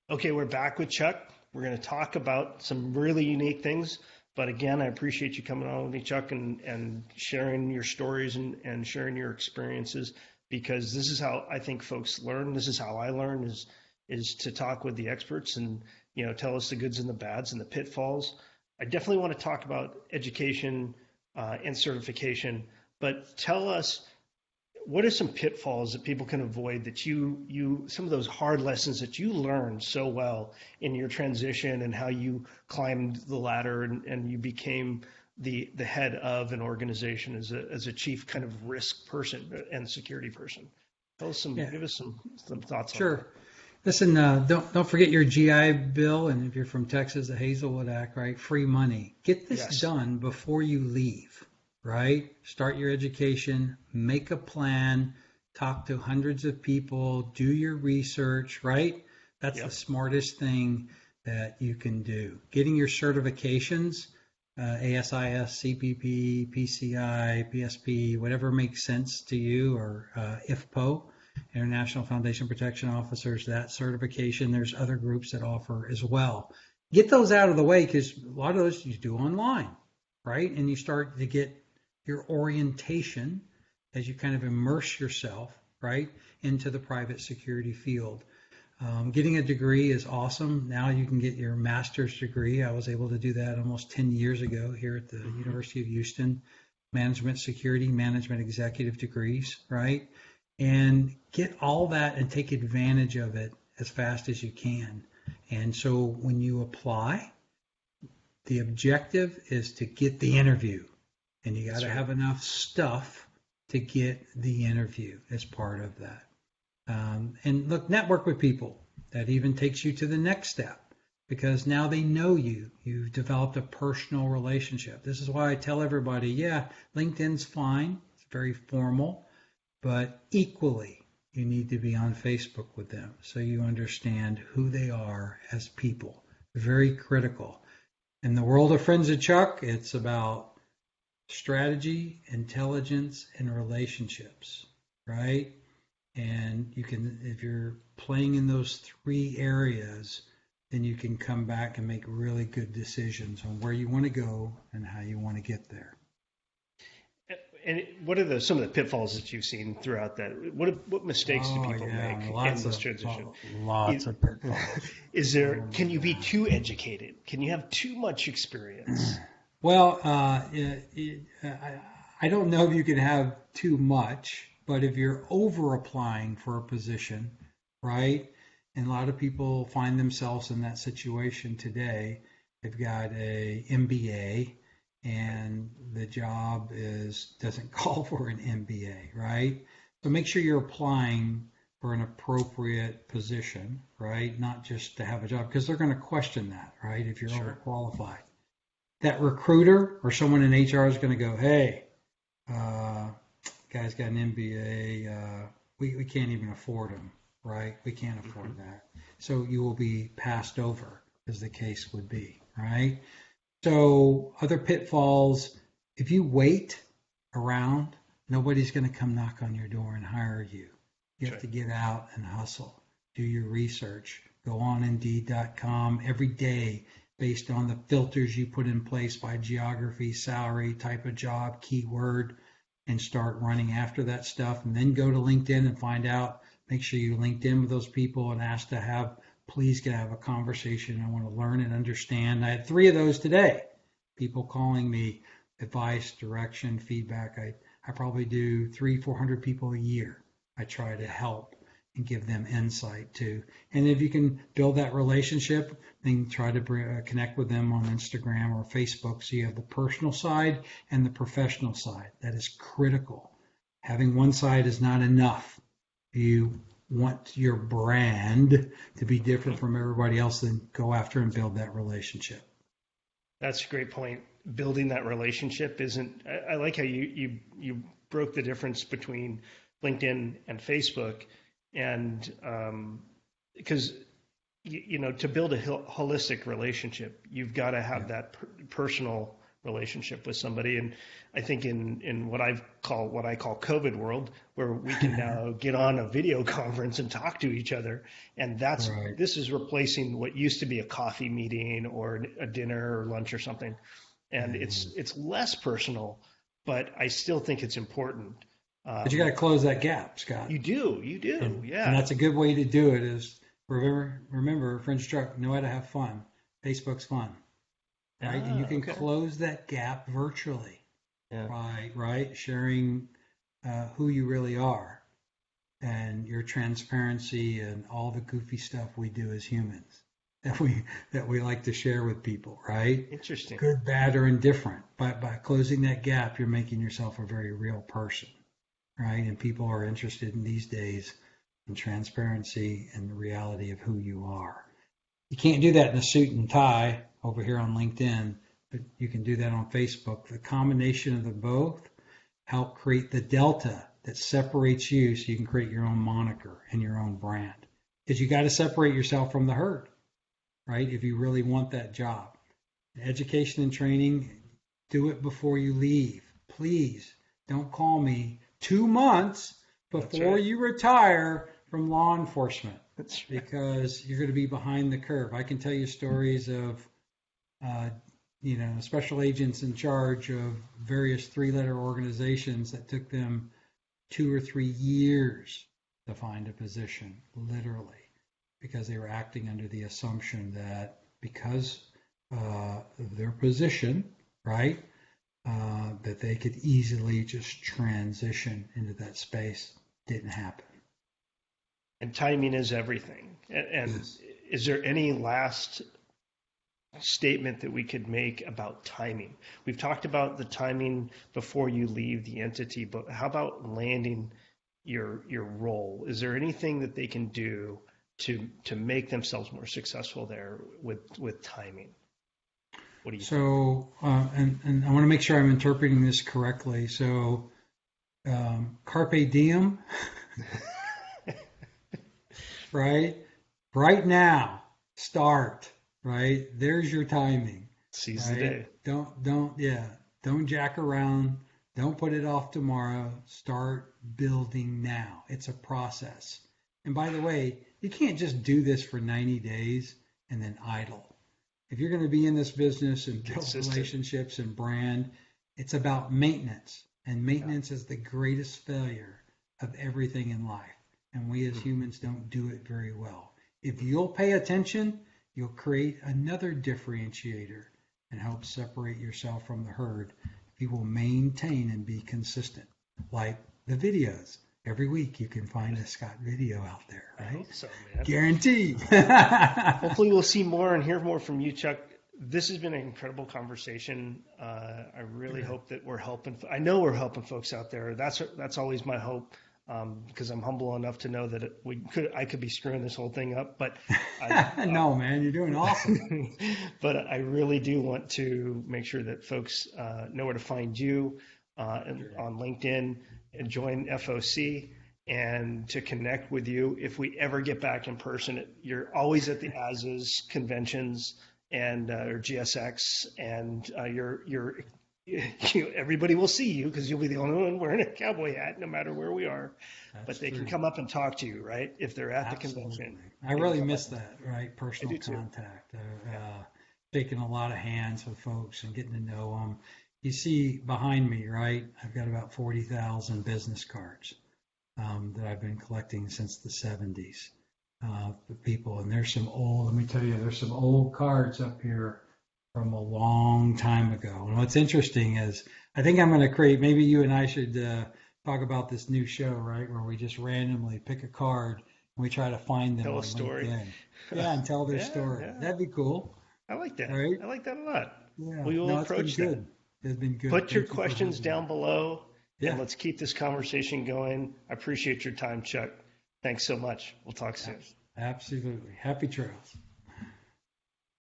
Okay, we're back with Chuck. We're going to talk about some really unique things. But again, I appreciate you coming on with me, Chuck, and sharing your stories and sharing your experiences because this is how I think folks learn. This is how I learn is to talk with the experts and tell us the goods and the bads and the pitfalls. I definitely want to talk about education and certification, but tell us what are some pitfalls that people can avoid that you some of those hard lessons that you learned so well in your transition and how you climbed the ladder and you became the head of an organization as a chief kind of risk person and security person. Tell us Yeah, give us some thoughts on that. sure. Listen, don't forget your GI Bill, and if you're from Texas, the Hazelwood Act, right? Free money. Get this Yes. done before you leave, right? Start your education, make a plan, talk to hundreds of people, do your research, right? That's the Yep. smartest thing that you can do. Getting your certifications, ASIS, CPP, PCI, PSP, whatever makes sense to you, or IFPO, International Foundation Protection Officers, that certification. There's other groups that offer as well. Get those out of the way because a lot of those you do online, right? And you start to get your orientation as you kind of immerse yourself, right, into the private security field. Getting a degree is awesome. Now you can get your master's degree. I was able to do that almost 10 years ago here at the Hmm. University of Houston. Management security, management executive degrees, right? And get all that and take advantage of it as fast as you can. And so when you apply, the objective is to get the interview, and you got That's to right. have enough stuff to get the interview as part of that. And look, network with people. That even takes you to the next step because now they know you. You've developed a personal relationship. This is why I tell everybody, yeah, LinkedIn's fine. It's very formal, but equally, you need to be on Facebook with them so you understand who they are as people. Very critical. In the world of Friends of Chuck, it's about strategy, intelligence, and relationships, right? And you can, if you're playing in those three areas, then you can come back and make really good decisions on where you want to go and how you want to get there. And what are some of the pitfalls that you've seen throughout that? What mistakes do Oh people yeah, make in lots this of transition? lots Is, of pitfalls. is Oh there? my Can you be God. too educated? Can you have too much experience? Well, I don't know if you can have too much, but if you're over applying for a position, right? And a lot of people find themselves in that situation today. They've got a MBA and the job is doesn't call for an MBA, right? So make sure you're applying for an appropriate position, right? Not just to have a job because they're going to question that, right? If you're Sure. overqualified, that recruiter or someone in HR is going to go, hey, uh, guy's got an MBA. We can't even afford him, right? We can't Hmm. afford that. So you will be passed over, as the case would be, right? So other pitfalls, if you wait around, nobody's going to come knock on your door and hire you. You That's have right. to get out and hustle, do your research, go on Indeed.com every day based on the filters you put in place by geography, salary, type of job, keyword, and start running after that stuff. And then go to LinkedIn and find out, make sure you linked in with those people and ask to have, please can I have a conversation. I want to learn and understand. I had three of those today. People calling me advice, direction, feedback. I probably do 400 people a year. I try to Yeah. help and give them insight to. And if you can build that relationship, then try to connect with them on Instagram or Facebook so you have the personal side and the professional side. That is critical. Having one side is not enough. You want your brand to be different Hmm. from everybody else, then go after and build that relationship. That's a great point. Building that relationship isn't. I like how you broke the difference between LinkedIn and Facebook, and because to build a holistic relationship, you've got to have Yeah. that personal relationship with somebody. And I think in what I call COVID world, where we can now get on a video conference and talk to each other, and Right. this is replacing what used to be a coffee meeting or a dinner or lunch or something, and it's less personal, but I still think it's important. But you got to close that gap, Scott. You do, And yeah. that's a good way to do it is remember, French Truck, know how to have fun. Facebook's fun, right? And you can Okay. close that gap virtually Yeah. by, right, sharing who you really are and your transparency and all the goofy stuff we do as humans that we like to share with people, right? Interesting. Good, bad, or indifferent. By closing that gap, you're making yourself a very real person, right? And people are interested in these days in transparency and the reality of who you are. You can't do that in a suit and tie over here on LinkedIn, but you can do that on Facebook. The combination of the both help create the delta that separates you so you can create your own moniker and your own brand. Because you got to separate yourself from the herd, right? If you really want that job. Education and training, do it before you leave. Please don't call me 2 months before right. you retire from law enforcement. That's right. Because you're going to be behind the curve. I can tell you stories of, special agents in charge of various three-letter organizations that took them 2 or 3 years to find a position, literally, because they were acting under the assumption that because of their position, right, that they could easily just transition into that space. Didn't happen. And timing is everything. And Yes. is there any last statement that we could make about timing? We've talked about the timing before you leave the entity, but how about landing your role? Is there anything that they can do to make themselves more successful there with timing? What do you think? So, and I want to make sure I'm interpreting this correctly. So, carpe diem, right? Right now, start, right? There's your timing, Seize the right? day. Don't jack around. Don't put it off tomorrow. Start building now. It's a process. And by the way, you can't just do this for 90 days and then idle. If you're going to be in this business and build Consistent. relationships and brand, it's about maintenance. And maintenance is the greatest failure of everything in life. And we as humans don't do it very well. If you'll pay attention, you'll create another differentiator and help separate yourself from the herd. If you will maintain and be consistent, like the videos. Every week you can find a Scott video out there, I right? hope so, man. Guaranteed. Hopefully we'll see more and hear more from you, Chuck. This has been an incredible conversation. I really hope that we're helping. I know we're helping folks out there. That's always my hope, because I'm humble enough to know that I could be screwing this whole thing up. But No, man, you're doing awesome. but I really do want to make sure that folks know where to find you on LinkedIn and join FOC. And to connect with you if we ever get back in person. You're always at the ASAS conventions and or GSX, and everybody will see you because you'll be the only one wearing a cowboy hat no matter where we are. But they can come up and talk to you, right? If they're at the convention. I really miss that, right? I Personal do too. contact. Shaking a lot of hands with folks and getting to know them. You see behind me, right? I've got about 40,000 business cards that I've been collecting since the 70s. For people, and there's some old. Let me tell you, there's some old cards up here from a long time ago. And what's interesting is, I think I'm going to create. Maybe you and I should talk about this new show, right, where we just randomly pick a card and we try to find them Tell on a story. LinkedIn. Yeah, and tell their Yeah, story. yeah. That'd be cool. I like that. Right? I like that a lot. Yeah. We will No, approach it's been that. good. It's been good. Put your Thank you for questions having me. down below, Yeah. and let's keep this conversation going. I appreciate your time, Chuck. Thanks so much. We'll talk soon. Absolutely. Happy trails.